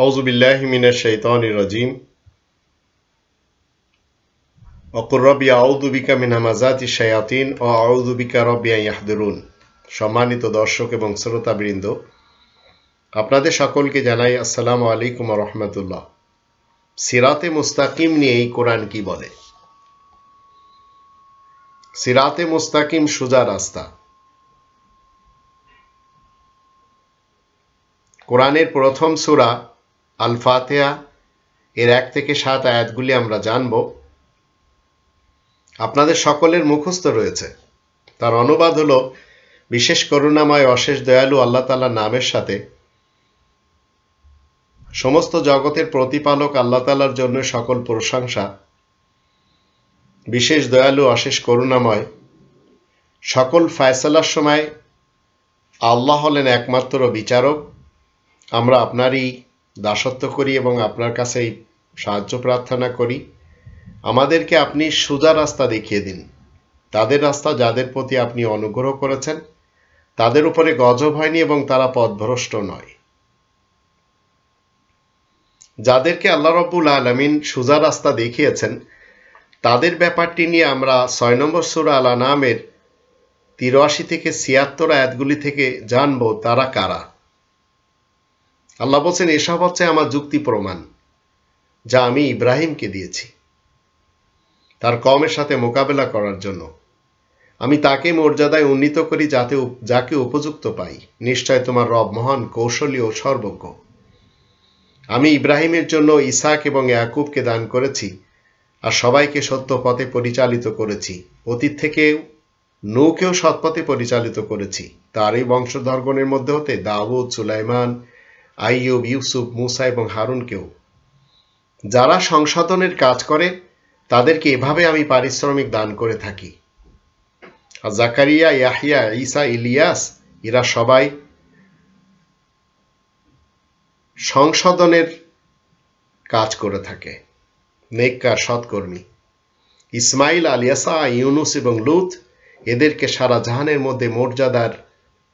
আউযু বিল্লাহি মিনাশ শাইতানির রাজিম ওয়াকুর রাব্বি আউযু বিকা মিন হামাযাতিশ শায়াতিন ওয়া আউযু বিকা রাব্বি আন ইয়াহদুরুন। সম্মানিত দর্শক এবং শ্রোতাবৃন্দ, আপনাদের সকলকে জানাই আসসালামু আলাইকুম ওয়া রাহমাতুল্লাহ। সিরাতে মুস্তাকিম নিয়ে এই কোরআন কি বলে? সিরাতে মুস্তাকিম সোজা রাস্তা। কোরআনের প্রথম সূরা আল ফাতিহা এর 1 থেকে 7 আয়াতগুলি আমরা জানব। আপনাদের সকলের মুখস্থ রয়েছে। তার অনুবাদ হলো, বিশেষ করুণাময় অশেষ দয়ালু আল্লাহ তাআলার নামের সাথে সমস্ত জগতের প্রতিপালক আল্লাহ তাআলার জন্য সকল প্রশংসা। বিশেষ দয়ালু অশেষ করুণাময়, সকল ফয়সালার সময় আল্লাহ হলেন একমাত্র বিচারক। আমরা আপনারই দাসত্ব করি এবং আপনার কাছেই সাহায্য প্রার্থনা করি। আমাদেরকে আপনি সোজা রাস্তা দেখিয়ে দিন। তাদের রাস্তা যাদের প্রতি আপনি অনুগ্রহ করেছেন, তাদের উপরে গজব হয়নি এবং তারা পথভ্রষ্ট নয়। যাদেরকে আল্লাহ রাব্বুল আলামিন সোজা রাস্তা দেখিয়েছেন, তাদের ব্যাপারটি নিয়ে আমরা 6 নম্বর সূরা আল আনআমের 83 থেকে 76 আয়াতগুলি থেকে জানব তারা কারা। আল্লাহ বলছেন, এসব হচ্ছে আমার যুক্তি প্রমাণ যা আমি ইব্রাহিমকে দিয়েছি তার কওমের সাথে মোকাবেলা করার জন্য। আমি তাকে মর্যাদায় উন্নীত করি যাকে উপযুক্ত পাই। নিশ্চয় তোমার রব মহান, কৌশলী ও সর্বজ্ঞ। আমি ইব্রাহিমের জন্য ইসহাক এবং ইয়াকুবকে দান করেছি আর সবাইকে সত্য পথে পরিচালিত করেছি। অতীত থেকে নূহকেও সৎপথে পরিচালিত করেছি। তারই বংশধরগণের মধ্যে হতে দাউদ, সুলাইমান, আইয়ুব, ইউসুফ, মুসা এবং হারুনকেও। যারা সংশোধনের কাজ করে তাদেরকে এভাবে আমি পারিশ্রমিক দান করে থাকি। আর জাকারিয়া, ইয়াহইয়া, ঈসা, ইলিয়াস এরা সবাই সংশোধনের কাজ করে থাকে, নেককার সৎকর্মী। ইসমাইল, আলিয়াসা, ইউনুস এবং লূত এদেরকে সারা জাহানের মধ্যে মর্যাদার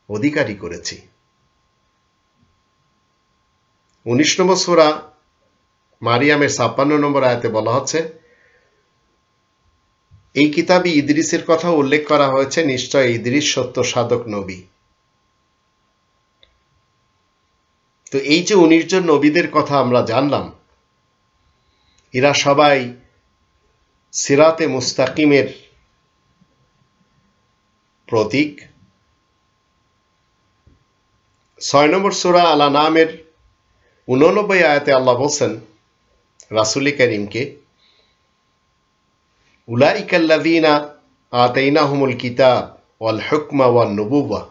অধিকারী করেছি। 19 নম্বর সূরা মারিয়ামের 56 নম্বর আয়াতে বলা হচ্ছে, এই কিতাবে ইদ্রিসের কথা উল্লেখ করা হয়েছে। নিশ্চয় ইদ্রিস সত্য সাধক নবী। তো এই যে 19 জন নবীদের কথা আমরা জানলাম, এরা সবাই সিরাতে মুস্তাকিমের প্রতীক। 6 নম্বর সূরা আল আনআমের 89 আয়াতে আল্লাহ বলছেন রাসূল কারীমকে, উলাইকাল্লাযীনা আতাইনাহুমুল কিতাব ওয়াল হুকমা ওয়ান নুবুওয়া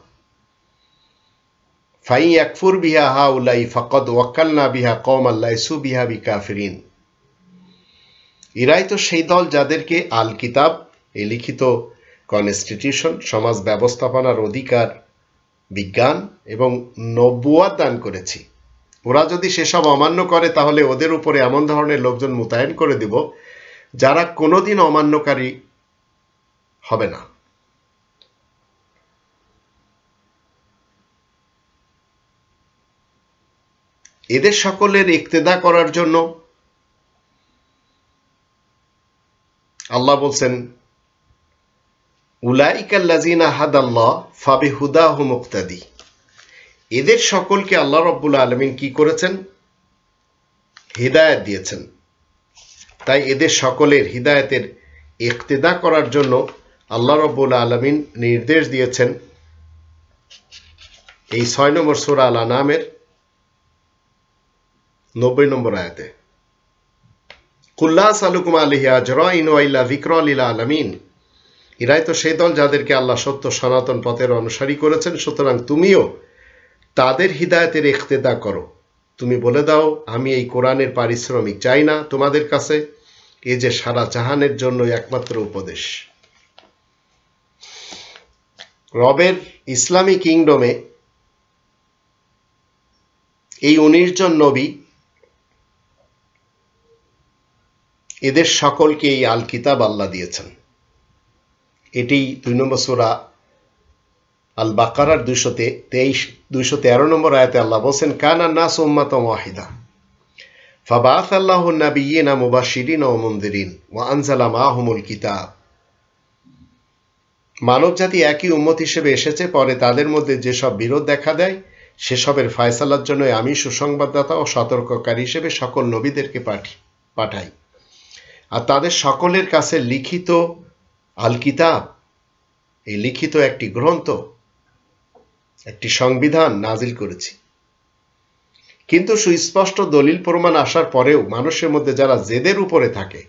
ফাইন ইয়াকফুর বিহা হাউলাই ফাকাদ ওয়াক্কালনা বিহা কওমান লাইসু বিহা বিকাফিরিন। এরাই তো সেই দল যাদেরকে আল কিতাব, এই লিখিত কনস্টিটিউশন, সমাজ ব্যবস্থাপনার অধিকার, বিজ্ঞান এবং নবুয়াত দান করেছি। ওরা যদি সেসব অমান্য করে তাহলে ওদের উপরে এমন ধরনের লোকজন মোতায়েন করে দিব যারা কোনোদিন অমান্যকারী হবে না। এদের সকলের ইক্তেদা করার জন্য আল্লাহ বলছেন, উলাইকাল্লাযীনা হাদাল্লাহ ফাবিহুদাহু মুক্তাদি। এদের সকলকে আল্লাহ রাব্বুল আলামিন কি করেছেন? হিদায়াত দিয়েছেন। তাই এদের সকলের হিদায়াতের ইক্তেদা করার জন্য আল্লাহ রাব্বুল আলামিন নির্দেশ দিয়েছেন এই 6 নম্বর সূরা আল আনআমের 90 নম্বর আয়াতে, কুল্লা সালুকুম আলাইহি আজরা ইন ওয়া ইল্লা যিকরা লিল আলামিন। এরাই তো সেই দল যাদেরকে আল্লাহ সত্য সনাতন পথের অনুসারী করেছেন। সুতরাং তুমিও তাদের হিদায়াতের ইক্তেদা করো। তুমি বলে দাও, আমি এই কোরআনের পারিশ্রমিক চাই না তোমাদের কাছে। এই যে সারা জাহানের জন্য একমাত্র উপদেশ। রবের ইসলামী কিংডমে এই 19 জন নবী, এদের সকলকে এই আল কিতাব আল্লাহ দিয়েছেন। এটি 2 নম্বর সূরা আল বাকারার 213 নম্বর আয়াতে আল্লাহ বলছেন, কানা নাস উম্মাতান ওয়াহিদা। ফাবাআস আল্লাহু নাবিয়্যিনা মুবাশশিরিন ওয়া মুনযিরিন ওয়া আনজালা মাআহুমুল কিতাব। মানবজাতি একই উম্মত হিসেবে এসেছে, পরে তাদের মধ্যে যেসব বিরোধ দেখা দেয় সেসবের ফায়সালার জন্য আমি সুসংবাদদাতা ও সতর্ককারী হিসেবে সকল নবীদেরকে পাঠাই। আর তাদের সকলের কাছে লিখিত আল কিতাব, এই লিখিত একটি গ্রন্থ, একটি সংবিধান নাজিল করেছি। কিন্তু সুস্পষ্ট দলিল প্রমাণ আসার পরেও মানুষের মধ্যে যারা জেদের উপরে থাকে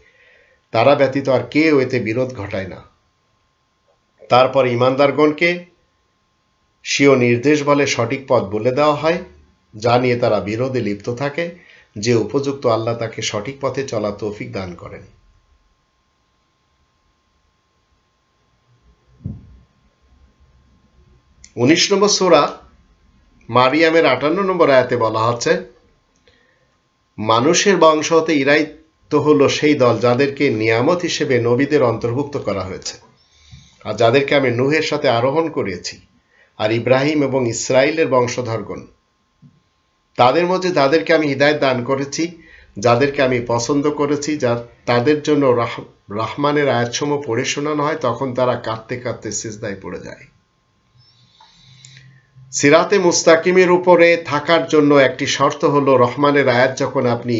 তারা ব্যতীত আর কেউ এতে বিরোধ ঘটায় না। তারপর ঈমানদারগণকে স্বীয় নির্দেশ বলে সঠিক পথ বলে দেওয়া হয়, যা নিয়ে তারা বিরোধে লিপ্ত থাকে, যে উপযুক্ত আল্লাহ তাকে সঠিক পথে চলা তৌফিক দান করেন। উনিশ নম্বর সূরা মারিয়ামের 58 নম্বর আয়াতে বলা হচ্ছে, মানুষের বংশ হতে ইরাই তো হলো সেই দল যাদেরকে নিয়ামত হিসেবে নবীদের অন্তর্ভুক্ত করা হয়েছে, আর যাদেরকে আমি নূহের সাথে আরোহণ করিয়েছি, আর ইব্রাহিম এবং ইসরাইলের বংশধরগণ। তাদের মধ্যে যাদেরকে আমি হিদায়াত দান করেছি, যাদেরকে আমি পছন্দ করেছি, তাদের জন্য রহমানের আয়াতসমূহ পড়ে শোনানো হয়, তখন তারা কাঁদতে কাঁদতে সিজদায় পড়ে যায়। সিরাতে মুস্তাকিমের উপরে থাকার জন্য একটি শর্ত হলো, রহমানের আয়াত যখন আপনি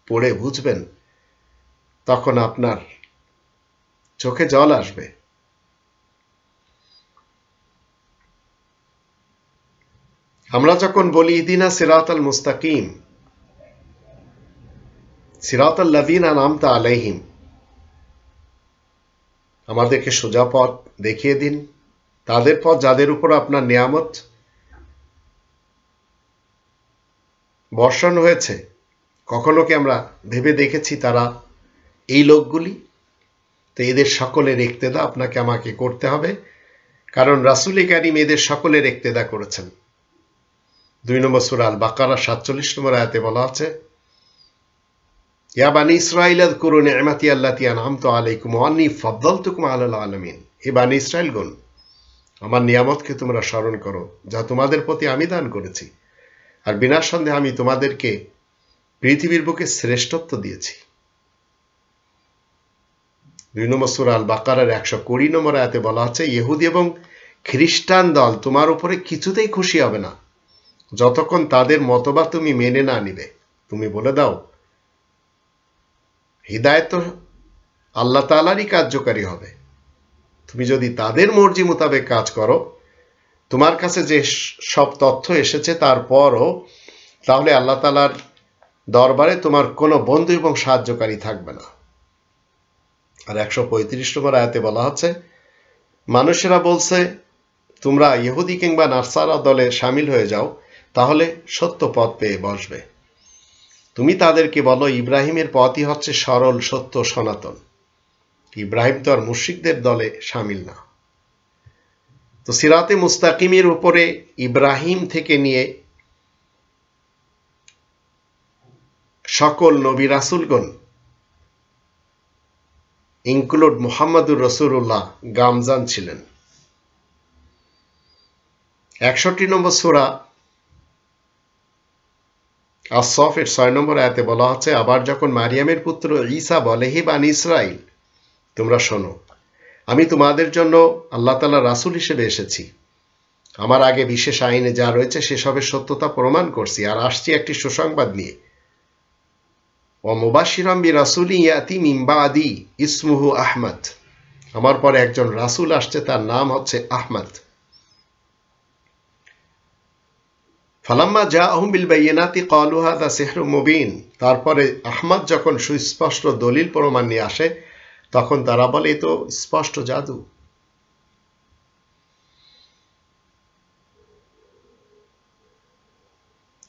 পড়ে বুঝবেন তখন আপনার চোখে জল আসবে। আমরা যখন বলি ইহদিনা সিরাতাল মুস্তাকিম, সিরাতাল লাযীনা আন'আমতা আলাইহিম, আমাদেরকে সোজা পথ দেখিয়ে দিন, তাদের পথ যাদের উপর আপনার নিয়ামত বর্ষণ হয়েছে। কখনো কি আমরা ভেবে দেখেছি তারা এই লোকগুলি? তো এদের সকলের ইক্তেদা আপনাকে আমাকে করতে হবে, কারণ রাসূল কারীম এদের সকলের ইক্তেদা করেছেন। 2 নম্বর সূরা আল বাকারা 47 নম্বর আয়াতে বলা আছে, ইয়া বানি ইসরাঈল আযকুরু নি'মাতি আল্লাতী আন'আমতু আলাইকুম ওয়া আন্নী ফাদ্দালতুকুম আলাল আলামিন। হে বানি ইসরাঈলগণ, আমার নিয়ামতকে তোমরা স্মরণ করো যা তোমাদের প্রতি আমি দান করেছি, আর বিনা সন্দেহে আমি তোমাদেরকে পৃথিবীর বুকে শ্রেষ্ঠত্ব দিয়েছি। 2 নম্বর সূরা আল বাকারার 120 নম্বর আয়াতে বলা আছে, ইহুদি এবং খ্রিস্টান দল তোমার উপরে কিছুতেই খুশি হবে না যতক্ষণ তাদের মতবাদ তুমি মেনে না নিবে। তুমি বলে দাও, হিদায়াত তো আল্লাহ তাআলারই কার্যকারী হবে। তুমি যদি তাদের মর্জি মোতাবেক কাজ করো, তোমার কাছে যে সব তথ্য এসেছে তারপরও, তাহলে আল্লাহ তাআলার দরবারে তোমার কোনো বন্ধু এবং সাহায্যকারী থাকবে না। আর 135 নম্বর আয়াতে বলা হচ্ছে, মানুষেরা বলছে তোমরা ইহুদি কিংবা নাসারা দলে শামিল হয়ে যাও, তাহলে সত্য পথ পেয়ে বসবে। তুমি তাদেরকে বলো, ইব্রাহিমের পথই হচ্ছে সরল, সত্য, সনাতন। ইব্রাহিম তো আর মুশরিকদের দলে শামিল না। তো সিরাতে মুস্তাকিমের উপরে ইব্রাহিম থেকে নিয়ে সকল নবী রাসূলগণ, ইনক্লুড মুহাম্মদুর রাসূলুল্লাহ, গামজান ছিলেন। 61 নম্বর সূরা আস-সাফের 6 নম্বর আয়াতে বলা হচ্ছে, আবার যখন মারিয়ামের পুত্র ঈসা বলে, হে বানি ইসরাইল, তোমরা শোনো, আমি তোমাদের জন্য আল্লাহ তাআলা রাসূল হিসেবে এসেছি। আমার আগে বিশেষ আইনে যা রয়েছে সেসবের সত্যতা প্রমাণ করছি, আর আসছি একটি সুসংবাদ নিয়ে। ওয়া মুবাশশিরাম বিরাসূলিন ইয়াতি মিন বাদি ইসমুহু আহমদ, আমার পরে একজন রাসূল আসছে, তার নাম হচ্ছে আহমদ। ফালাম্মা জাআহুম বিল বাইয়িনাতি ক্বালু হাযা সিহরুম মুবিন, তারপরে আহমদ যখন সুস্পষ্ট দলিল প্রমাণ নিয়ে আসে তখন তারা বলে, এ তো স্পষ্ট জাদু।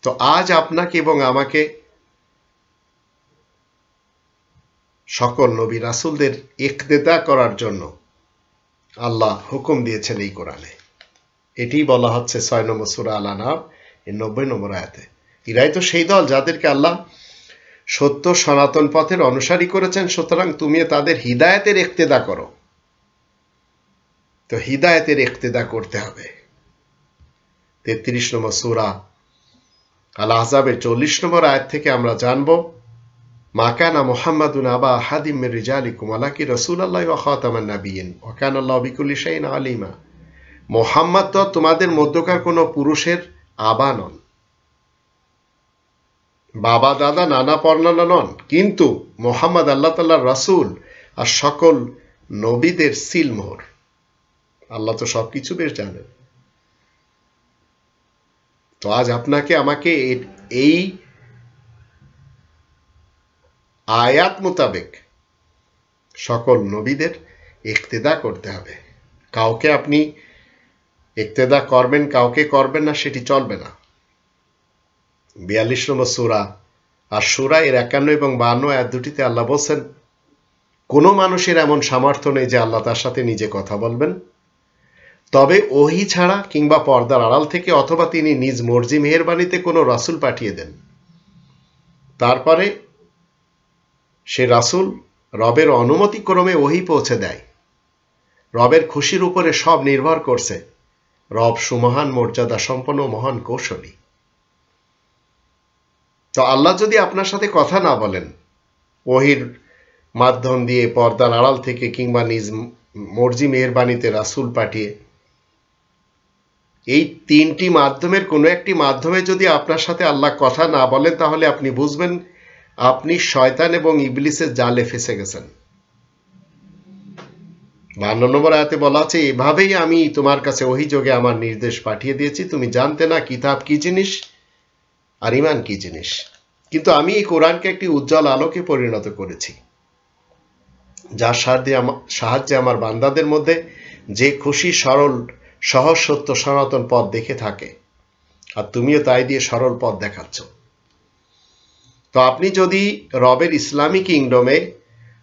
তো আজ আপনাকে এবং আমাকে সকল নবী রাসূলদের ইক্তেদা করার জন্য আল্লাহ হুকুম দিয়েছেন এই কোরআনে। এটি বলা হচ্ছে 6 নম্বর সূরা আল আনআম 90 নম্বর আয়াতে। এরাই তো সেই দল যাদেরকে আল্লাহ সত্য সনাতন পথের অনুসারী করেছেন, সুতরাং তুমি তাদের হিদায়াতের ইক্তেদা করো। তো হিদায়াতের ইক্তেদা করতে হবে। 33 নম্বর সূরা আল আহজাবের 40 নম্বর আয়াত থেকে আমরা জানব, মা কানা মুহাম্মাদুন আবা আহাদিম মির রিজালিকুম ওয়ালাকিন রাসূলুল্লাহি ওয়া খাতামান নাবিয়্যিন ওয়া কানা আল্লাহু বিকুল্লি শাইইন আলিমা। মুহাম্মদ তো তোমাদের মধ্যকার কোনো পুরুষের আবা নন, বাবা দাদা নানা পর্ণনা নন, কিন্তু মুহাম্মদ আল্লাহ তাআলার রাসূল আর সকল নবীদের সিলমোহর। আল্লাহ তো সবকিছু বেশ জানেন। তো আজ আপনাকে আমাকে এই আয়াত মোতাবেক সকল নবীদের ইক্তেদা করতে হবে। কাউকে আপনি ইক্তেদা করবেন, কাউকে করবেন না, সেটি চলবে না। 42 নম্বর সূরা আর সূরা এর 51 এবং 52 আয়াত দুটিতে আল্লাহ বলছেন, কোনো মানুষের এমন সামর্থ্য নেই যে আল্লাহ তার সাথে নিজে কথা বলবেন, তবে ওহী ছাড়া কিংবা পর্দার আড়াল থেকে, অথবা তিনি নিজ মর্জি মেহেরবানিতে কোনো রাসূল পাঠিয়ে দেন, তারপরে সে রাসূল রবের অনুমতি ক্রমে ওহী পৌঁছে দেয়। রবের খুশির উপরে সব নির্ভর করছে। রব সুমহান মর্যাদা সম্পন্ন মহান কৌশলী। তো আল্লাহ যদি আপনার সাথে কথা না বলেন, ওহীর মাধ্যম দিয়ে, পর্দার আড়াল থেকে, কিংবা নিজ মর্জি মেহেরবানিতে রাসূল পাঠিয়ে, এই তিনটি মাধ্যমের কোনো একটি মাধ্যমে যদি আপনার সাথে আল্লাহ কথা না বলেন, তাহলে আপনি বুঝবেন আপনি শয়তান এবং ইবলিসের জালে ফেসে গেছেন। 52 নম্বর আয়াতে বলা আছে, এভাবেই আমি তোমার কাছে ওহী যোগে আমার নির্দেশ পাঠিয়ে দিয়েছি। তুমি জানতে না কিতাব কি জিনিস আর ঈমান কি জিনিস, কিন্তু আমি এই কোরআনকে একটি উজ্জ্বল আলোকে পরিণত করেছি, যার সাহায্যে আমার বান্দাদের মধ্যে যে খুশি সরল সহজ সত্য সনাতন পথ দেখে থাকে, আর তুমিও তাই দিয়ে সরল পথ দেখাচ্ছ। তো আপনি যদি রবের ইসলামী কিংডমে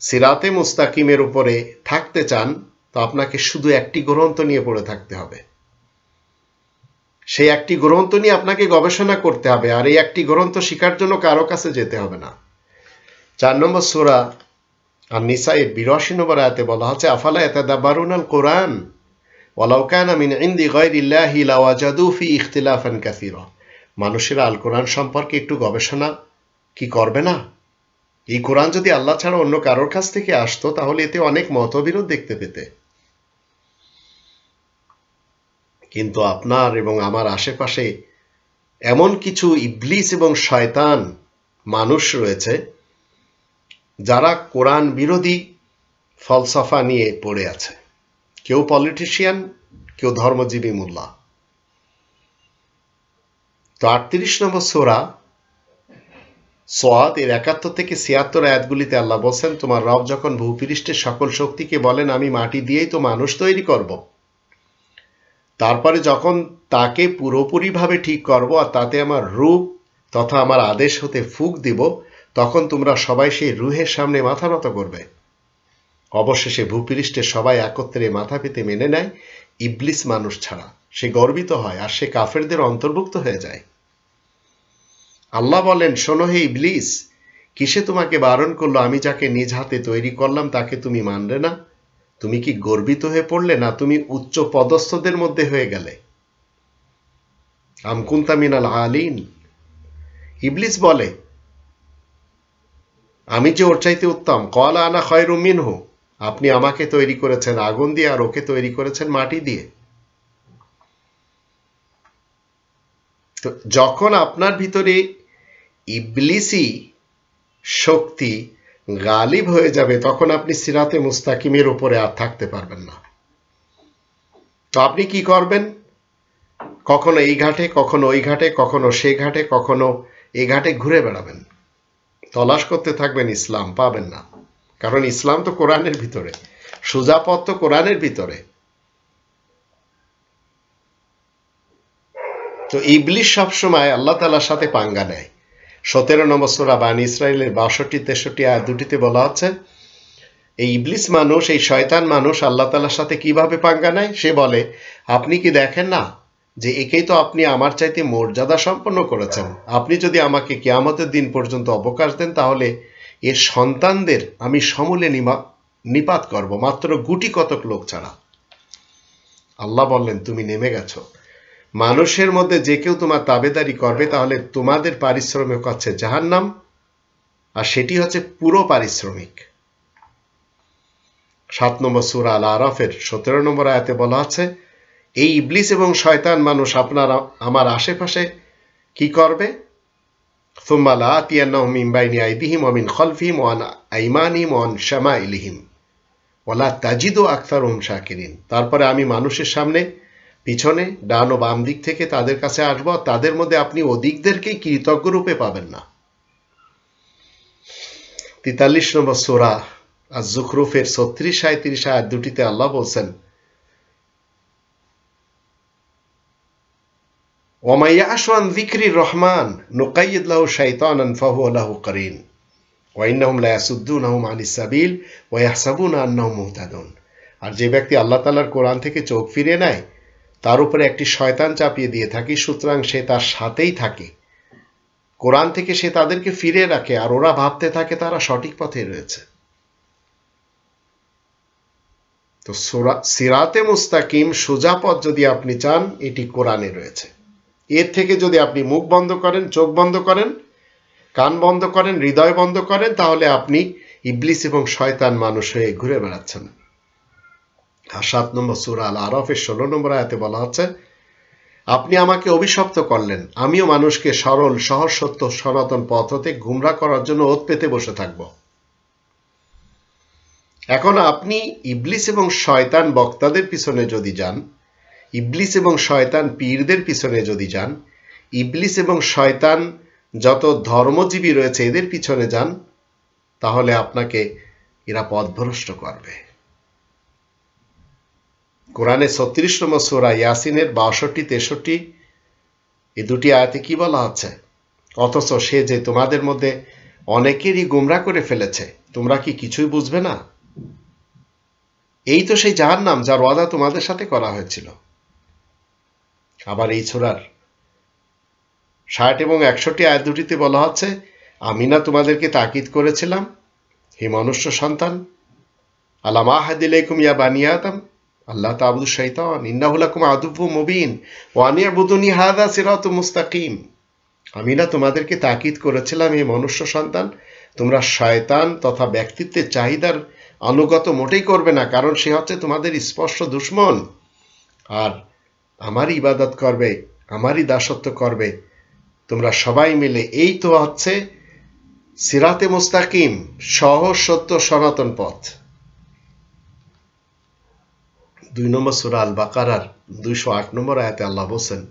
সিরাতে মুস্তাকিমের উপরে থাকতে চান, তো আপনাকে শুধু একটি গ্রন্থ নিয়ে পড়ে থাকতে হবে। সেই একটি গ্রন্থ নিয়ে আপনাকে গবেষণা করতে হবে, আর এই একটি গ্রন্থ শিখার জন্য কারো কাছে যেতে হবে না। 4 নম্বর সূরা আর নিসা এর 82 নম্বর আয়াতে বলা হচ্ছে, আফালা ইয়াতাদাব্বারুনাল কুরআন ওয়ালাউ কানা মিন ইনদি গায়রিল্লাহি লাওয়াজাদু ফি ইখতিলাফান কাসীরা। মানুষেরা আল কোরআন সম্পর্কে একটু গবেষণা কি করবে না? এই কোরআন যদি আল্লাহ ছাড়া অন্য কারোর কাছ থেকে আসতো, তাহলে এতে অনেক মতবিরোধ দেখতে পেতে। কিন্তু আপনার এবং আমার আশেপাশে এমন কিছু ইবলিস এবং শয়তান মানুষ রয়েছে, যারা কোরআন বিরোধী ফলসফা নিয়ে পড়ে আছে। কেউ পলিটিশিয়ান, কেউ ধর্মজীবী মোল্লা। তো 38 নম্বর সূরা সোয়াদ এর 71 থেকে 76 আয়াতগুলিতে আল্লাহ বলছেন, তোমার রব যখন ভূপৃষ্ঠের সকল শক্তিকে বলেন, আমি মাটি দিয়েই তো মানুষ তৈরি করব, তারপরে যখন তাকে পুরোপুরিভাবে ঠিক করব আর তাতে আমার রূপ তথা আমার আদেশ হতে ফুঁক দিব, তখন তোমরা সবাই সেই রুহের সামনে মাথা নত করবে। অবশেষে ভূপৃষ্ঠের সবাই একত্রে মাথা পেতে মেনে নেয়, ইবলিস মানুষ ছাড়া। সে গর্বিত হয় আর সে কাফেরদের অন্তর্ভুক্ত হয়ে যায়। আল্লাহ বলেন, শোনো হে ইবলিস, কিসে তোমাকে বারণ করলো? আমি যাকে নিজ হাতে তৈরি করলাম তাকে তুমি মানলে না। তুমি কি গর্বিত হয়ে পড়লে, না তুমি উচ্চ পদস্থদের মধ্যে হয়ে গেলে? আম কুনতা মিনাল আলিন। ইবলিস বলে, আমি যে ওর চাইতে উত্তম। ক্বালা আনা খায়রুম মিনহু, আপনি আমাকে তৈরি করেছেন আগুন দিয়ে আর ওকে তৈরি করেছেন মাটি দিয়ে। তো যখন আপনার ভিতরে ইবলিসি শক্তি গালিব হয়ে যাবে, তখন আপনি সিরাতে মুস্তাকিমের উপরে আর থাকতে পারবেন না। তো আপনি কি করবেন? কখনো এই ঘাটে, কখনো ওই ঘাটে, কখনো সে ঘাটে, কখনো এই ঘাটে ঘুরে বেড়াবেন, তলাশ করতে থাকবেন, ইসলাম পাবেন না। কারণ ইসলাম তো কোরআনের ভিতরে, সোজা পথ তো কোরআনের ভিতরে। তো ইবলিস সবসময় আল্লাহ তাআলার সাথে পাঙ্গা নেয়। 17 নম্বর সূরা বানী ইসরাইলের 62-63 আয়াত দুটিতে বলা হচ্ছে, এই ইবলিস মানুষ, এই শয়তান মানুষ আল্লাহ তাআলার সাথে কিভাবে পাঙ্গা নেয়। সে বলে, আপনি কি দেখেন না যে একেই তো আপনি আমার চাইতে মর্যাদা সম্পন্ন করেছেন। আপনি যদি আমাকে কিয়ামতের দিন পর্যন্ত অবকাশ দেন, তাহলে এর সন্তানদের আমি সমূলে নিপাত করব, মাত্র গুটি কতক লোক ছাড়া। আল্লাহ বললেন, তুমি নেমে গেছো। মানুষের মধ্যে যে কেউ তোমার তাবেদারি করবে, তাহলে তোমাদের পারিশ্রমিক হচ্ছে জাহান্নাম, আর সেটি হচ্ছে পুরো পারিশ্রমিক। 7 নম্বর সূরা আল আরাফের 17 নম্বর আয়াতে বলা আছে, এই ইবলিস এবং শয়তান মানুষ আমার আশেপাশে কি করবে? ثم لآتينهم من بين أيديهم ومن خلفهم وعن أيمانهم وعن شمائلهم ولا تجد أكثرهم شاكرين। তারপরে আমি মানুষের সামনে, পিছনে, ডান ও বাম দিক থেকে তাদের কাছে আসব, তাদের মধ্যে আপনি অধিকদেরকেই কৃতজ্ঞ রূপে পাবেন না। 43 নম্বর সূরা আয-যুখরুফের 36-37 আয়াত দুটিতে আল্লাহ বলছেন, وَمَن يَعْشُ عَن ذِكْرِ الرَّحْمَنِ نُقَيِّضْ لَهُ شَيْطَانًا فَهُوَ لَهُ قَرِينٌ وَإِنَّهُمْ لَيَصُدُّونَهُمْ عَنِ السَّبِيلِ وَيَحْسَبُونَ أَنَّهُمْ مُهْتَدُونَ। আর যে ব্যক্তি আল্লাহ তাআলার কোরআন থেকে চোখ ফিরিয়ে নেয়, তার উপরে একটি শয়তান চাপিয়ে দিয়ে থাকি, সুতরাং সে তার সাথেই থাকে, কোরআন থেকে সে তাদেরকে ফিরিয়ে রাখে, আর ওরা ভাবতে থাকে তারা সঠিক পথে রয়েছে। তো সিরাতে মুস্তাকিম, সোজা পথ যদি আপনি চান, এটি কোরআনে রয়েছে। এর থেকে যদি আপনি মুখ বন্ধ করেন, চোখ বন্ধ করেন, কান বন্ধ করেন, হৃদয় বন্ধ করেন, তাহলে আপনি ইবলিস এবং শয়তান মানুষ হয়ে ঘুরে বেড়াচ্ছেন। আর 7 নম্বর সূরা আল আরাফের 16 নম্বর আয়াতে বলা হচ্ছে, আপনি আমাকে অভিশপ্ত করলেন, আমিও মানুষকে সরল, সহজ, সত্য, সনাতন পথ হতে গুমরাহ করার জন্য ওত পেতে বসে থাকব। এখন আপনি ইবলিস এবং শয়তান বক্তাদের পিছনে যদি যান, ইবলিস এবং শয়তান পীরদের পিছনে যদি যান, ইবলিস এবং শয়তান যত ধর্মজীবী রয়েছে এদের পিছনে যান, তাহলে আপনাকে এরা পথভ্রষ্ট করবে। কোরআনে 36 নম্বর সূরা ইয়াসিনের 62-63 এই দুটি আয়াতে কি বলা আছে? অথচ সে যে তোমাদের মধ্যে অনেকেরই গুমরাহ করে ফেলেছে, তোমরা কি কিছুই বুঝবে না? এই তো সেই জাহান্নাম যার ওয়াদা তোমাদের সাথে করা হয়েছিল। আবার এই সূরার 60 এবং 61 আয়াত দুটিতে বলা হচ্ছে, আমি না তোমাদেরকে তাকিদ করেছিলাম, হে মনুষ্য সন্তান, আলাম আহাদ ইলাইকুম ইয়া বানি আদম আল্লাহ তা'বুদু শাইতান ইন্নাহু লাকুম আদুউম মুবিন ওয়া আন ইবুদুনি হাযা সিরাতুম মুস্তাকিম। আমি না তোমাদেরকে তাকিদ করেছিলাম, হে মনুষ্য সন্তান, তোমরা শয়তান তথা ব্যক্তিত্বের চাহিদার অনুগত মোটেই করবে না, কারণ সে হচ্ছে তোমাদের স্পষ্ট দুশমন, আর আমারই ইবাদত করবে, আমারই দাসত্ব করবে তোমরা সবাই মিলে। এই তো হচ্ছে সিরাতে মুস্তাকিম, সহজ, সত্য, সনাতন পথ। 2 নম্বর সূরা আল বাকারার 208 নম্বর আয়াতে আল্লাহ বলেন,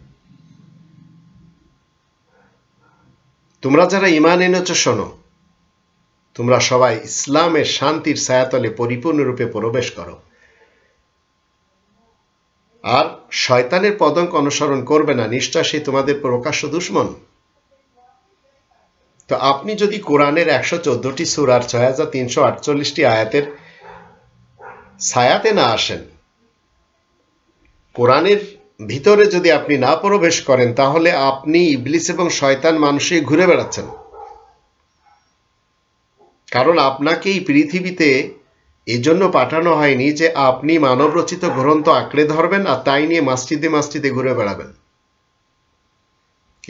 তোমরা যারা ঈমান এনেছো শোনো, তোমরা সবাই ইসলামের শান্তির ছায়াতলে পরিপূর্ণরূপে প্রবেশ করো, আর শয়তানের পদাঙ্ক অনুসরণ করবে না, নিশ্চয় সে তোমাদের প্রকাশ্য দুশমন। তো আপনি যদি কোরআনের 114টি সূরার 6348টি আয়াতের ছায়াতে না আসেন, কোরআনের ভিতরে যদি আপনি না প্রবেশ করেন, তাহলে আপনি ইবলিস এবং শয়তান মানুষই ঘুরে বেড়াচ্ছেন। কারণ আপনাকে এই পৃথিবীতে এজন্য পাঠানো হয়নি যে আপনি মানবরচিত গ্রন্থ আঁকড়ে ধরবেন আর তাই নিয়ে মসজিদে মসজিদে ঘুরে বেড়াবেন।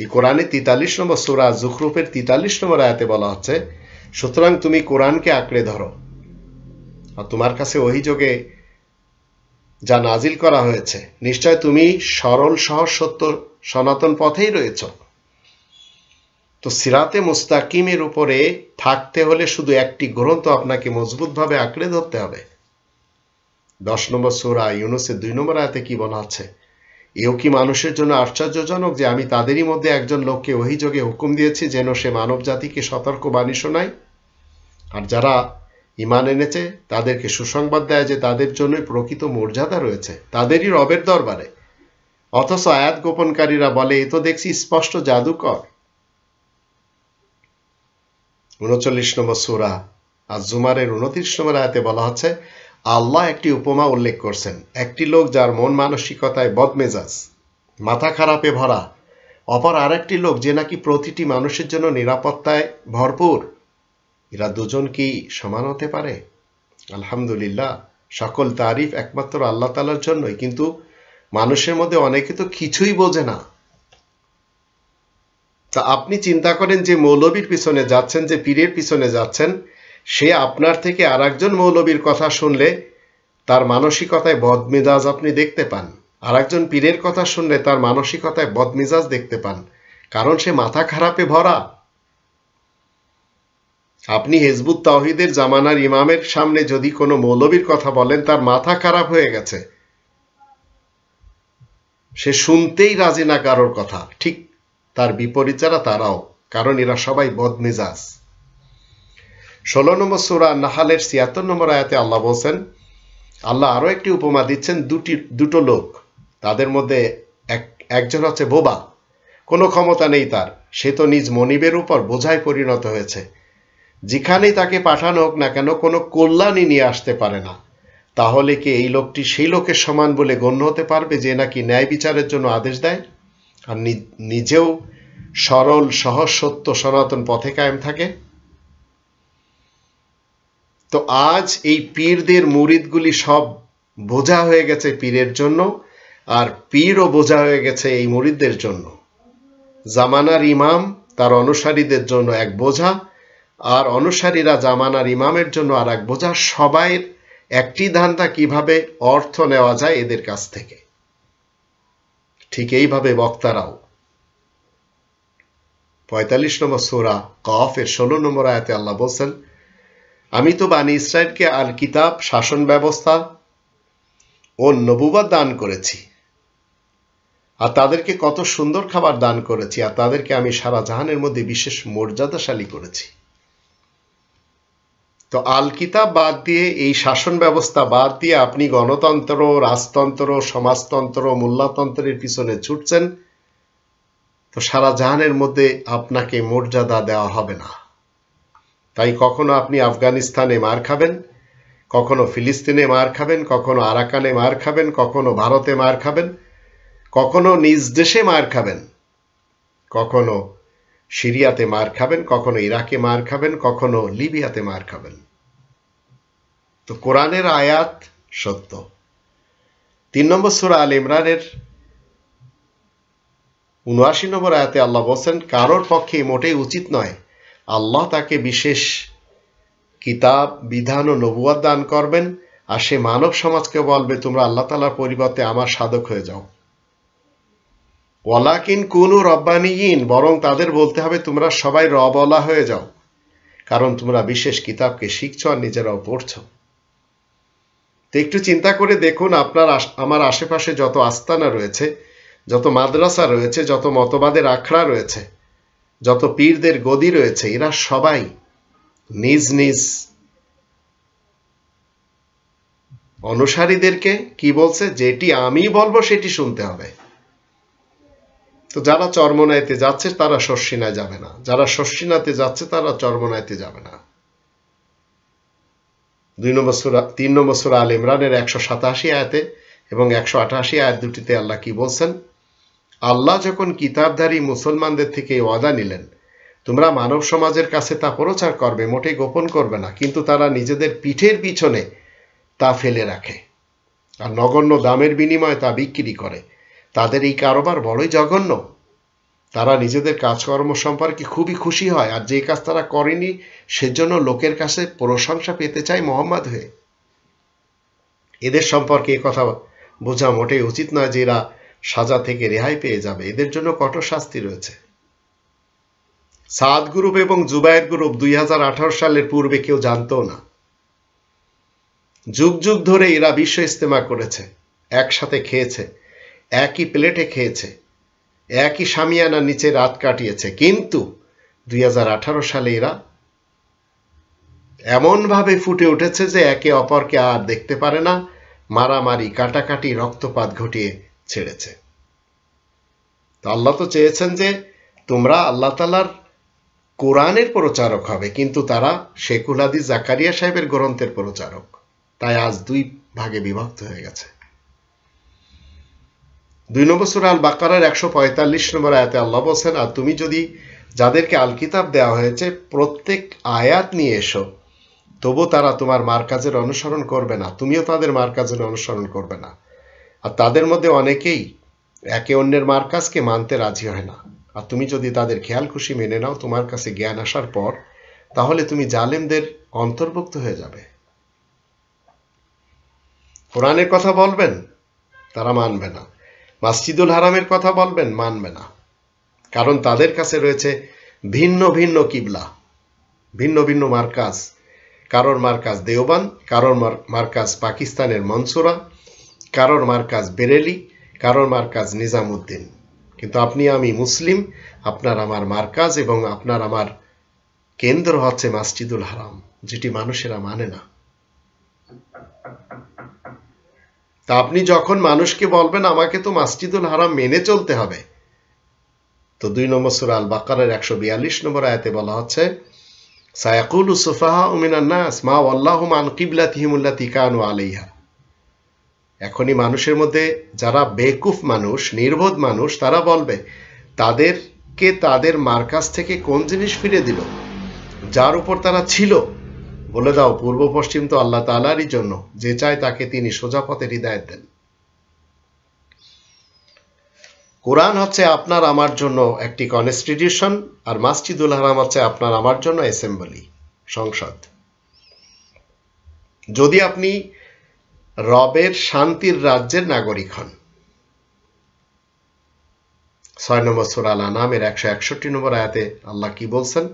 এই কোরআনে 43 নম্বর সূরা যুখরুফের 43 নম্বর আয়াতে বলা হচ্ছে, সুতরাং তুমি কোরআনকে আঁকড়ে ধরো, আর তোমার কাছে ওহীযোগে যা নাজিল করা হয়েছে, নিশ্চয় তুমি সরল, সহজ, সত্য, সনাতন পথেই রয়েছ। তো সিরাতে মুস্তাকিমের উপরে থাকতে হলে শুধু একটি গ্রন্থ আপনাকে মজবুতভাবে আঁকড়ে ধরতে হবে। 10 নম্বর সূরা ইউনূসের 2 নম্বর আয়াতে কি বলা আছে? এও কি মানুষের জন্য আশ্চর্যজনক যে আমি তাদেরই মধ্যে একজন লোককে ওহীযোগে হুকুম দিয়েছি যেন সে মানব জাতিকে সতর্ক বাণী শোনায়, আর যারা ঈমান এনেছে তাদেরকে সুসংবাদ দেয় যে তাদের জন্য প্রকৃত মর্যাদা রয়েছে তাদেরই রবের দরবারে। অথচ আয়াত গোপনকারীরা বলে, এ তো দেখছি স্পষ্ট জাদুকর। 39 নম্বর সূরা আজ-জুমারের 29 নম্বর আয়াতে বলা হচ্ছে, আল্লাহ একটি উপমা উল্লেখ করছেন, একটি লোক যার মন মানসিকতায় বদমেজাজ, মাথা খারাপে ভরা, অপর আরেকটি লোক যে নাকি প্রতিটি মানুষের জন্য নিরাপত্তায় ভরপুর। এরা দুজন কি সমান হতে পারে? আলহামদুলিল্লাহ, সকল তারিফ একমাত্র আল্লাহ তাআলার জন্যই। কিন্তু মানুষের মধ্যে অনেকে তো কিছুই বোঝে না, তা আপনি চিন্তা করেন যে মৌলবীর পিছনে যাচ্ছেন, যে পীরের পিছনে যাচ্ছেন, সে আপনার থেকে আরেকজন মৌলবীর কথা শুনলে তার মানসিকতায় বদমেজাজ আপনি দেখতে পান, আরেকজন পীরের কথা শুনলে তার মানসিকতায় বদমেজাজ দেখতে পান, কারণ সে মাথা খারাপে ভরা। আপনি হিজবুত তাওহীদের জামানার ইমামের সামনে যদি কোনো মৌলবীর কথা বলেন, তার মাথা খারাপ হয়ে গেছে, সে শুনতেই রাজি না কারোর কথা। ঠিক তার বিপরীত যারা, তারাও, কারণ এরা সবাই বদমেজাজ। 16 নম্বর সূরা নাহালের 76 নম্বর আয়াতে আল্লাহ বলছেন, আল্লাহ আরো একটি উপমা দিচ্ছেন দুটো লোক, তাদের মধ্যে একজন হচ্ছে বোবা, কোনো ক্ষমতা নেই তার, সে তো নিজ মনিবের উপর বোঝায় পরিণত হয়েছে, যেখানেই তাকে পাঠানো হোক না কেন কোনো কল্যাণই নিয়ে আসতে পারে না। তাহলে কি এই লোকটি সেই লোকের সমান বলে গণ্য হতে পারবে যে নাকি ন্যায় বিচারের জন্য আদেশ দেয় আর নিজেও সরল সহজ সত্য সনাতন পথে কায়েম থাকে? তো আজ এই পীরদের মুরিদগুলি সব বোঝা হয়ে গেছে পীরের জন্য, আর পীরও বোঝা হয়ে গেছে এই মুরিদদের জন্য। জামানার ইমাম তার অনুসারীদের জন্য এক বোঝা, আর অনুসারীরা জামানার ইমামের জন্য আর এক বোঝা। সবাই একটি ধান্দা, কিভাবে অর্থ নেওয়া যায় এদের কাছ থেকে। ঠিক এইভাবে বক্তারাও। 45 নম্বর সূরা কফের 16 নম্বর আয়াতে আল্লাহ বলছেন, আমি তো বানি ইসরায়েলকে আল কিতাব, শাসন ব্যবস্থা ও নবুয়ত দান করেছি, আর তাদেরকে কত সুন্দর খাবার দান করেছি, আর তাদেরকে আমি সারা জাহানের মধ্যে বিশেষ মর্যাদাশালী করেছি। তো আল কিতাব বাদ দিয়ে, এই শাসন ব্যবস্থা বাদ দিয়ে আপনি গণতন্ত্র, রাজতন্ত্র, সমাজতন্ত্র, মোল্লাতন্ত্রের পিছনে ছুটছেন, তো সারা জাহানের মধ্যে আপনাকে মর্যাদা দেওয়া হবে না। তাই কখনো আপনি আফগানিস্তানে মার খাবেন, কখনো ফিলিস্তিনে মার খাবেন, কখনো আরাকানে মার খাবেন, কখনো ভারতে মার খাবেন, কখনো নিজ দেশে মার খাবেন, কখনো সিরিয়াতে মার খাবেন, কখনো ইরাকে মার খাবেন, কখনো লিবিয়াতে মার খাবেন। তো কোরআনের আয়াত সত্য। 3 নম্বর সূরা আল ইমরানের 79 নম্বর আয়াতে আল্লাহ বলছেন, কারোর পক্ষে মোটেই উচিত নয় আল্লাহ তাকে বিশেষ কিতাব, বিধান ও নবুয়ত দান করবেন, আর সে মানব সমাজকে বলবে তোমরা আল্লাহ তাআলার পরিবর্তে আমার সাধক হয়ে যাও। ওয়ালাকিন কুনু রব্বানিয়িন, বরং তাদের বলতে হবে তোমরা সবাই রবওয়ালা হয়ে যাও, কারণ তোমরা বিশেষ কিতাবকে শিখছো আর নিজেরাও পড়ছো। তো একটু চিন্তা করে দেখুন, আমার আশেপাশে যত আস্তানা রয়েছে, যত মাদ্রাসা রয়েছে, যত মতবাদের আখড়া রয়েছে, যত পীরদের গদি রয়েছে, এরা সবাই নিজ নিজ অনুসারীদেরকে কি বলছে, যেটি আমি বলবো সেটি শুনতে হবে। তো যারা চরমনাইতে যাচ্ছে তারা শর্ষিনায় যাবে না, যারা শর্ষিনাতে যাচ্ছে তারা চরমনাইতে যাবে না। 3 নম্বর সূরা আল ইমরানের 187 আয়াতে এবং 188 আয়াত দুটিতে আল্লাহ কি বলছেন, আল্লাহ যখন কিতাবধারী মুসলমানদের থেকে ওয়াদা নিলেন তোমরা মানব সমাজের কাছে তা প্রচার করবে, মোটেই গোপন করবে না, কিন্তু তারা নিজেদের পিঠের পিছনে তা ফেলে রাখে আর নগণ্য দামের বিনিময়ে তা বিক্রি করে। তাদের এই কারবার বড়ই জঘন্য। তারা নিজেদের কাজকর্ম সম্পর্কে খুবই খুশি হয়, আর যে কাজ তারা করেনি সেজন্য লোকের কাছে প্রশংসা পেতে চায় মোহাম্মদ হয়ে। এদের সম্পর্কে এ কথা বোঝা মোটেই উচিত নয় যে এরা সাজা থেকে রেহাই পেয়ে যাবে, এদের জন্য কঠোর শাস্তি রয়েছে। সাদ গ্রুপ এবং জুবায়ের গ্রুপ 2018 সালের পূর্বে কেউ জানতো না। যুগ যুগ ধরে এরা বিশ্ব ইজতেমা করেছে, একসাথে খেয়েছে, একই প্লেটে খেয়েছে, একই শামিয়ানার নিচে রাত কাটিয়েছে, কিন্তু 2018 সালে এরা এমনভাবে ফুটে উঠেছে যে একে অপরকে আর দেখতে পারে না, মারামারি, কাটাকাটি, রক্তপাত ঘটিয়ে ছেড়েছে। তো আল্লাহ তো চেয়েছেন যে তোমরা আল্লাহ তাআলার কোরআনের প্রচারক হবে, কিন্তু তারা শেখুল হাদিস জাকারিয়া সাহেবের গ্রন্থের প্রচারক। তাই আজ 2 ভাগে বিভক্ত হয়ে গেছে। 2 নম্বর সূরা আল বাকারার 145 নম্বর আয়াতে আল্লাহ বলেন, আর তুমি যদি যাদেরকে আল কিতাব দেওয়া হয়েছে প্রত্যেক আয়াত নিয়ে এসো, তবু তারা তোমার মারকাজের অনুসরণ করবে না, তুমিও তাদের মারকাজের অনুসরণ করবে না। আর তাদের মধ্যে অনেকেই একে অন্যের মারকাজকে মানতে রাজি হয় না। আর তুমি যদি তাদের খেয়াল খুশি মেনে নাও তোমার কাছে জ্ঞান আসার পর, তাহলে তুমি জালেমদের অন্তর্ভুক্ত হয়ে যাবে। কোরআনের কথা বলবেন, তারা মানবে না। মসজিদুল হারামের কথা বলবেন, মানবে না। কারণ তাদের কাছে রয়েছে ভিন্ন ভিন্ন কিবলা, ভিন্ন ভিন্ন মার্কাজ। কারোর মার্কাজ দেওবান, কারোর মার্কাজ পাকিস্তানের মনসুরা, কারোর মার্কাজ বেরেলি, কারোর মার্কাজ নিজামুদ্দিন। কিন্তু আপনি আমি মুসলিম, আপনার আমার মার্কাজ এবং আপনার আমার কেন্দ্র হচ্ছে মসজিদুল হারাম, যেটি মানুষেরা মানে না। তা আপনি যখন মানুষকে বলবেন আমাকে তো মসজিদুল হারাম মেনে চলতে হবে, তো 2 নম্বর সূরা আল বাকারার 142 নম্বর আয়াতে বলা হচ্ছে, সায়াকুলু সুফাহাউ মিনান নাস মা ওয়াল্লাহুম আন কিবলাতিহিম আল্লাতী কানু আলাইহা। এখনই মানুষের মধ্যে যারা বেকুফ মানুষ, নির্বোধ মানুষ, তারা বলবে তাদেরকে তাদের মার্কাজ থেকে কোন জিনিস ফিরে দিল, যার উপর তারা ছিল। বলে দাও, পূর্ব পশ্চিম তো আল্লাহ তাআলারই জন্য, যে চায় তাকে তিনি সোজা পথে হিদায়াত দেন। কোরআন হচ্ছে আপনার আমার জন্য একটি কনস্টিটিউশন, আর মসজিদুল হারাম হচ্ছে আপনার আমার জন্য অ্যাসেম্বলি, সংসদ। যদি আপনি রবের শান্তির রাজ্যের নাগরিক হন। 6 নম্বর সূরা আল আনামের 161 নম্বর আয়াতে আল্লাহ কি বলছেন,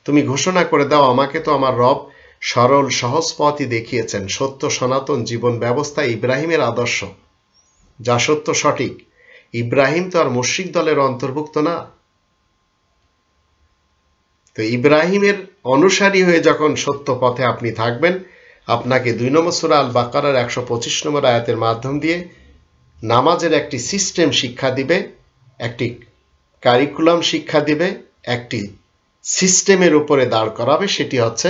তুমি ঘোষণা করে দাও আমাকে তো আমার রব সরল সহজ পথই দেখিয়েছেন, সত্য সনাতন জীবন ব্যবস্থা ইব্রাহিমের আদর্শ, যা সত্য সঠিক। ইব্রাহিম তো আর মুশরিক দলের অন্তর্ভুক্ত না। তো ইব্রাহিমের অনুসারী হয়ে যখন সত্য পথে আপনি থাকবেন, আপনাকে 2 নম্বর সূরা আল বাকারার 125 নম্বর আয়াতের মাধ্যম দিয়ে নামাজের একটি সিস্টেম শিক্ষা দিবে, একটি কারিকুলাম শিক্ষা দিবে, একটি সিস্টেমের উপরে দাঁড় করাবে। সেটি হচ্ছে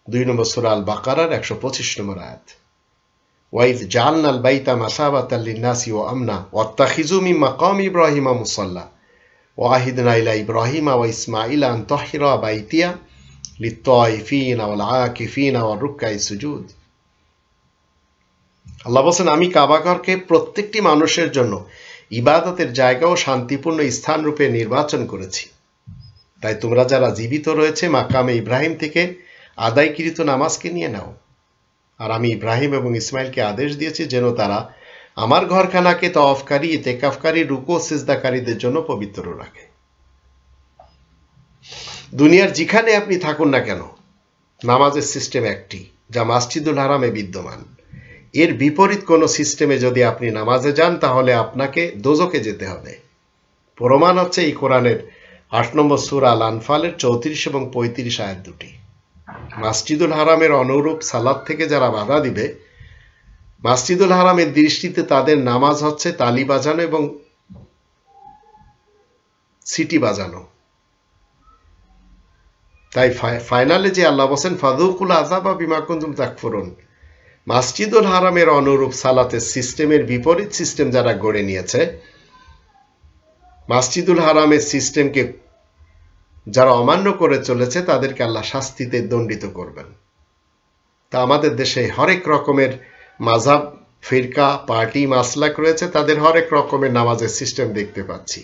2 নম্বর সূরা আল বাকারার 125 নম্বর আয়াত, ওয়াইদ জাআলনাল বাইতা মাসাবাতাল লিন-নাসি ওয়া আমনা ওয়াত্তাখিযু মিন মাকামি ইব্রাহিমা মুসাল্লা ওয়াহিদনা ইলা ইব্রাহিমা ওয়া ইসমাঈলা আন তাহিরা বাইতিয়া লিত-তায়িফিনা ওয়াল আকিফিনা ওয়ার রুকআই সুজুদ। আল্লাহ বলেন, আমি কাবাঘরকে প্রত্যেকটি মানুষের জন্য ইবাদতের জায়গা ও শান্তিপূর্ণ স্থান রূপে নির্বাচন করেছি। তাই তোমরা যারা জীবিত রয়েছে মাকামে ইব্রাহিম থেকে আদায়কৃত নামাজকে নিয়ে নাও। আর আমি ইব্রাহিম এবং ইসমাইলকে আদেশ দিয়েছি যেন তারা আমার ঘরখানাকে তওয়াফকারী, ইতিকাফকারী, রুকু ও সিজদাকারীদের জন্য পবিত্র রাখে। দুনিয়ার যেখানে আপনি থাকুন না কেন, নামাজের সিস্টেম একটি, যা মসজিদুল হারামে বিদ্যমান। এর বিপরীত কোনো সিস্টেমে যদি আপনি নামাজে যান, তাহলে আপনাকে দোজখে যেতে হবে। প্রমাণ হচ্ছে এই কোরআনের 8 নম্বর সূরা আল আনফালের 34 এবং 35 আয়াত দুটি। মসজিদুল হারামের অনুরূপ সালাত থেকে যারা বাধা দিবে, মসজিদুল হারামের দৃষ্টিতে তাদের নামাজ হচ্ছে তালি বাজানো এবং সিটি বাজানো। তাই ফাইনালে যে আল্লাহ বলেন, ফাযুকুল আযাবা বিমা কুনতুম তাকফুরুন, মসজিদুল হারামের অনুরূপ সালাতের সিস্টেমের বিপরীত সিস্টেম যারা গড়ে নিয়েছে, মসজিদুল হারামের সিস্টেমকে যারা অমান্য করে চলেছে, তাদেরকে আল্লাহ শাস্তিতে দণ্ডিত করবেন। তা আমাদের দেশে হরেক রকমের মাযহাব, ফিরকা, পার্টি, মাসলাক রয়েছে, তাদের হরেক রকমের নামাজের সিস্টেম দেখতে পাচ্ছি।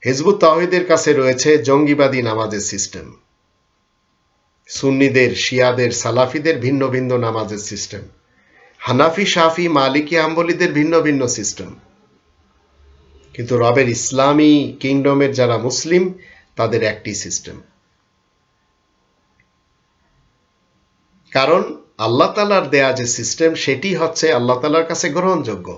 হিজবুত তাওহীদের কাছে রয়েছে জঙ্গিবাদী নামাজের সিস্টেম, সুন্নিদের, শিয়াদের, সালাফিদের ভিন্ন ভিন্ন নামাজের সিস্টেম, হানাফি, শাফি, মালিকি, হাম্বলীদের ভিন্ন ভিন্ন সিস্টেম। কিন্তু রবের ইসলামী কিংডমের যারা মুসলিম, তাদের একটি সিস্টেম। কারণ আল্লাহ তাআলার দেয়া যে সিস্টেম, সেটি হচ্ছে আল্লাহ তাআলার কাছে গ্রহণযোগ্য।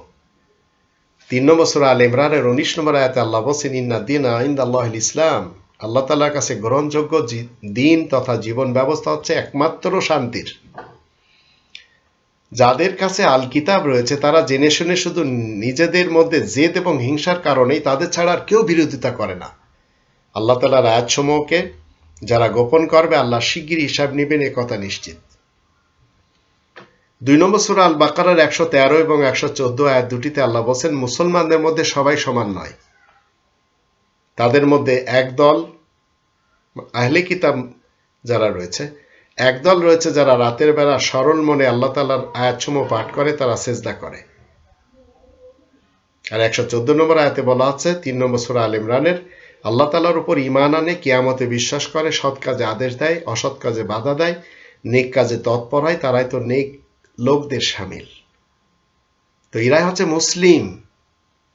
3 নম্বর সূরা আল ইমরানের 19 নম্বর আয়াতে আল্লাহ বলেন, ইন্না দীনা ইনদাল্লাহিল ইসলাম, আল্লাহ তাআলার কাছে গ্রহণযোগ্য দিন তথা জীবন ব্যবস্থা হচ্ছে একমাত্র শান্তির। যাদের কাছে আল কিতাব রয়েছে, তারা জেনে শুনে শুধু নিজেদের মধ্যে জেদ এবং হিংসার কারণেই তাদের ছাড়া আর কেউ বিরোধিতা করে না। আল্লাহ তাআলার আয়াতসমূহকে যারা গোপন করবে, আল্লাহ শিগগিরই হিসাব নেবেন, এ কথা নিশ্চিত। 2 নম্বর সূরা আল বাকারার 113 এবং 114 আয়াত দুটিতে আল্লাহ বলেন, মুসলমানদের মধ্যে সবাই সমান নয়। তাদের মধ্যে একদল আহলে কিতাব যারা রয়েছে, একদল রয়েছে যারা রাতের বেলা সরল মনে আল্লাহ তাআলার আয়াতসমূহ পাঠ করে, তারা সেজদা করে। আর 114 নম্বর আয়াতে বলা আছে 3 নম্বর সূরা আল ইমরানের, আল্লাহ তাআলার উপর ঈমান আনে, কিয়ামতে বিশ্বাস করে, সৎ কাজে আদেশ দেয়, অসৎ কাজে বাধা দেয়, নেক কাজে তৎপর হয়, তারাই তো নেক লোকদের শামিল। তো এরাই হচ্ছে মুসলিম।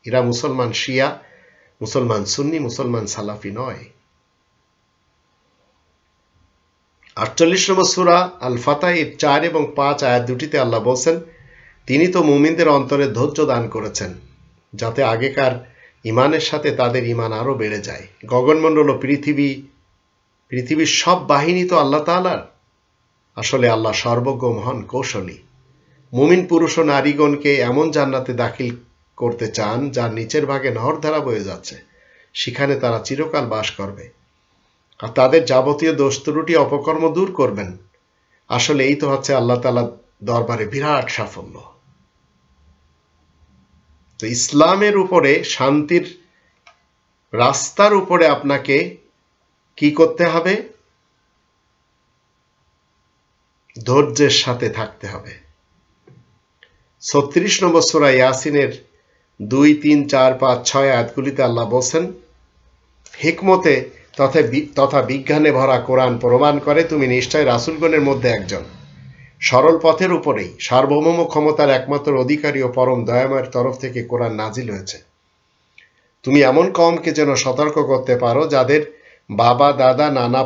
এরা মুসলমান শিয়া, মুসলমান সুন্নি, মুসলমান সালাফি নয়। 48 নম্বর সূরা আল ফাতহ এর 4 এবং 5 আয়াত দুটিতে আল্লাহ বলছেন, তিনি তো মুমিনদের অন্তরে ধৈর্য দান করেছেন, যাতে আগেকার ঈমানের সাথে তাদের ঈমান আরো বেড়ে যায়। গগনমণ্ডল ও পৃথিবীর সব বাহিনী তো আল্লাহ তাআলার। আসলে আল্লাহ সর্বজ্ঞ, মহান কৌশলী। মুমিন পুরুষ ও নারীগণকে এমন জান্নাতে দাখিল করতে চান যার নিচের ভাগে নহর ধারা বয়ে যাচ্ছে, সেখানে তারা চিরকাল বাস করবে, আর তাদের যাবতীয় দোষ ত্রুটি অপকর্ম দূর করবেন। আসলে এই তো হচ্ছে আল্লাহ তাআলার দরবারে বিরাট সাফল্য। তো ইসলামের উপরে, শান্তির রাস্তার উপরে আপনাকে কি করতে হবে? ধৈর্যের সাথে থাকতে হবে। 36 নম্বর সূরা ইয়াসিনের 2, 3, 4, 5, 6 আয়াতগুলিতে আল্লাহ বলছেন, হিকমতে তথা বিজ্ঞানে ভরা কোরআন প্রমাণ করে তুমি নিশ্চয় রাসূলগণের মধ্যে একজন। সরল পথের উপরেই সার্বভৌম ক্ষমতার একমাত্র অধিকারী ও পরম দয়াময়ের তরফ থেকে কোরআন নাজিল হয়েছে। তুমি এমন কওমকে যেন সতর্ক করতে পারো যাদের বাবা, দাদা, নানা,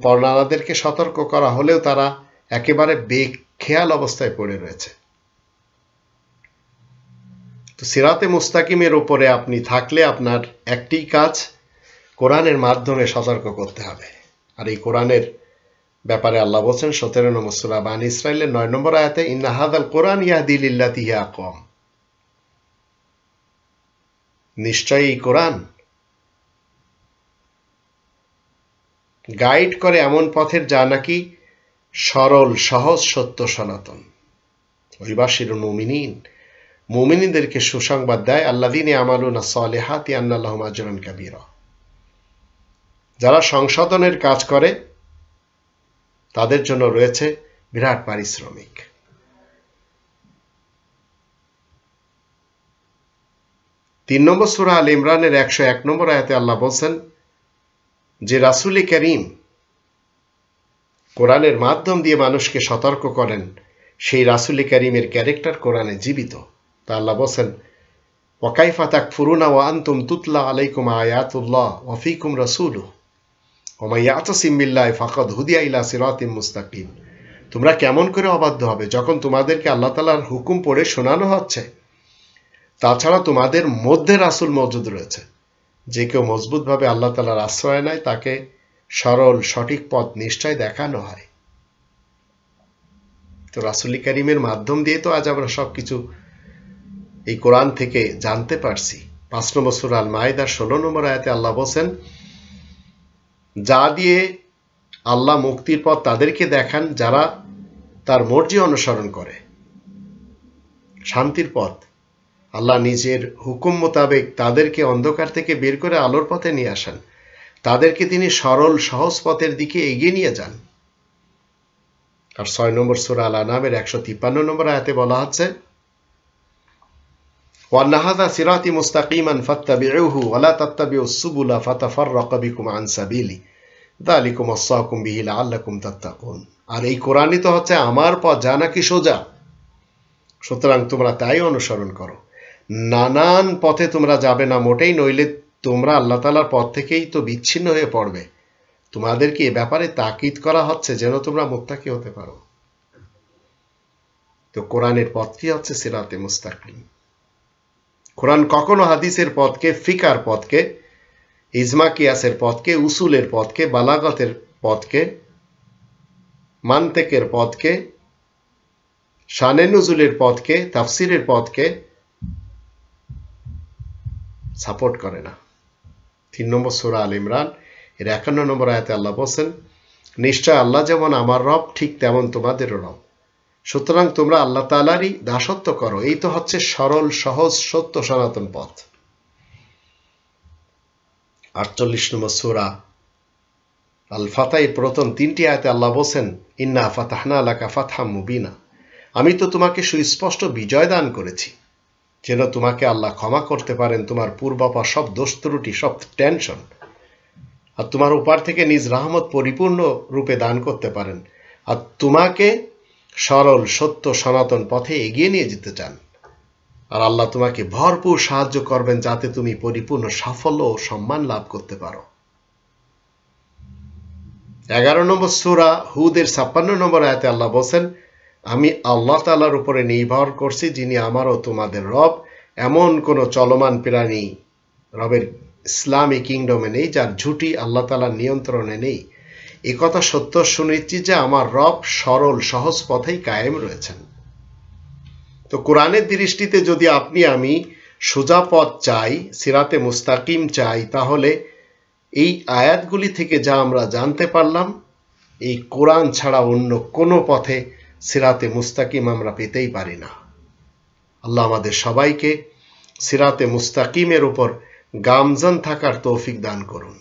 পরনানাদেরকে সতর্ক করা হলেও তারা একেবারে বেখেয়াল অবস্থায় পড়ে রয়েছে। তো সিরাতে মুস্তাকিমের উপরে আপনি থাকলে আপনার একটি কাজ, কোরআনের মাধ্যমে সতর্ক করতে হবে। আর এই কোরআনের ব্যাপারে আল্লাহ বলছেন 17 নম্বর সূরা বানী ইসরাঈলের 9 নম্বর আয়াতে, ইন্না হাযাল কোরআন ইয়াহদি লিল্লাতি হিয়া আকওয়াম। নিশ্চয়ই এই কোরআন গাইড করে এমন পথের যা নাকি সরল, সহজ, সত্য, সনাতন। ওয়াইবাশিরুল মুমিনিন, মুমিনদেরকে সুসংবাদ দেয়, আল্লাযীনা ইয়ামালুনা সলিহাতি আন্না লাহুম আজরান কাবীরা, যারা সংশোধনের কাজ করে তাদের জন্য রয়েছে বিরাট পারিশ্রমিক। 3 নম্বর সূরা আল ইমরানের 101 নম্বর আয়াতে আল্লাহ বলছেন যে রাসূল করিম কোরআনের মাধ্যম দিয়ে মানুষকে সতর্ক করেন, সেই রাসূল করিমের ক্যারেক্টার কোরআনে জীবিত। তা আল্লাহ বলছেন, ওয়া কাইফা তাকফুরুনা ওয়া আনতুম তুতলা আলাইকুম আয়াতুল্লাহ ওয়া ফীকুম রাসূলুহু ওয়া মান ইয়াতাসিম বিল্লাহি ফাকাদ হুদিয়া ইলা সিরাতিম মুস্তাকিম। তোমরা কেমন করে অবাধ্য হবে যখন তোমাদেরকে আল্লাহ তাআলার হুকুম পড়ে শোনানো হচ্ছে, তাছাড়া তোমাদের মধ্যে রাসূল মওজুদ রয়েছে। যে কেউ মজবুতভাবে আল্লাহ তাআলার আশ্রয় নেয় তাকে সরল, সঠিক পথ নিশ্চয় দেখানো হয়। তো রাসূল করিমের মাধ্যম দিয়ে তো আজ আমরা সবকিছু এই কোরআন থেকে জানতে পারছি। 5 নম্বর সূরা আল মাইদার 16 নম্বর আয়াতে আল্লাহ বলেন, যা দিয়ে আল্লাহ মুক্তির পথ তাদেরকে দেখান যারা তার মর্জি অনুসরণ করে। শান্তির পথ, আল্লাহ নিজের হুকুম মোতাবেক তাদেরকে অন্ধকার থেকে বের করে আলোর পথে নিয়ে আসেন, তাদেরকে তিনি সরল, সহজ পথের দিকে এগিয়ে নিয়ে যান। আর 6 নম্বর সূরা আল আনামের 153 নম্বর আয়াতে বলা হচ্ছে, وَأَنَّ هَذَا صِرَاطِي مُسْتَقِيمًا فَاتَّبِعُوهُ وَلَا تَتَّبِعُوا السُّبُلَ فَتَفَرَّقَ بِكُمْ عَنْ سَبِيلِهِ ذَلِكُمْ وَصَّاكُمْ بِهِ لَعَلَّكُمْ تَتَّقُونَ। আর এই কোরআনই তো হচ্ছে আমার পথ, যা নাকি সোজা, সুতরাং তোমরা তাই অনুসরণ করো। নানান পথে তোমরা যাবে না মোটেই, নইলে তোমরা আল্লাহ তাআলার পথ থেকেই তো বিচ্ছিন্ন হয়ে পড়বে। তোমাদেরকে এ ব্যাপারে তাকিদ করা হচ্ছে যেন তোমরা মুত্তাকি হতে পারো। তো কোরআনের পথটি হচ্ছে সিরাতে মুস্তাকিম। কোরআন কখনো হাদিসের পথকে, ফিকার পথকে, ইজমা কিয়াসের পথকে, উসুলের পথকে, বালাগতের পথকে, মানতেকের পথকে, শানে নুজুলের পথকে, তাফসিরের পথকে সাপোর্ট করে না। 3 নম্বর সূরা আল ইমরান এর 51 নম্বর আয়াতে আল্লাহ বলেন, নিশ্চয় আল্লাহ যেমন আমার রব, ঠিক তেমন তোমাদেরও রব, সুতরাং তোমরা আল্লাহ তাআলারই দাসত্ব করো। এই তো হচ্ছে সরল, সহজ, সত্য, সনাতন পথ। 48 নম্বর সূরা আল ফাতহ এর প্রথম 3টি আয়াতে আল্লাহ বলেন, ইন্না ফাতাহনা লাকা ফাতহাম মুবিনা, আমি তো তোমাকে সুস্পষ্ট বিজয় দান করেছি। যেন তোমাকে আল্লাহ ক্ষমা করতে পারেন তোমার পূর্বাপর সব দোষ ত্রুটি, সব টেনশন, আর তোমার উপর থেকে নিজ রহমত পরিপূর্ণ রূপে দান করতে পারেন, আর তোমাকে সরল সত্য সনাতন পথে এগিয়ে নিয়ে যেতে চান। আর আল্লাহ তোমাকে ভরপুর সাহায্য করবেন যাতে তুমি পরিপূর্ণ সাফল্য ও সম্মান লাভ করতে পারো। 11 নম্বর সূরা হুদের 56 নম্বর আয়াতে আল্লাহ বলেন, আমি আল্লাহ তাআলার উপরে নির্ভর করছি যিনি আমার ও তোমাদের রব। এমন কোন চলমান প্রাণী রবের ইসলামী কিংডমে নেই যার ঝুঁটি আল্লাহ তাআলার নিয়ন্ত্রণে নেই। এ কথা সত্য সুনিশ্চিত যে আমার রব সরল সহজ পথেই কায়েম রয়েছেন। তো কোরআনের দৃষ্টিতে যদি আপনি আমি সোজা পথ চাই, সিরাতে মুস্তাকিম চাই, তাহলে এই আয়াতগুলি থেকে যা আমরা জানতে পারলাম, এই কোরআন ছাড়া অন্য কোনো পথে সিরাতে মুস্তাকিম আমরা পেতেই পারি না। আল্লাহ আমাদের সবাইকে সিরাতে মুস্তাকিমের উপর গামজান থাকার তৌফিক দান করুন।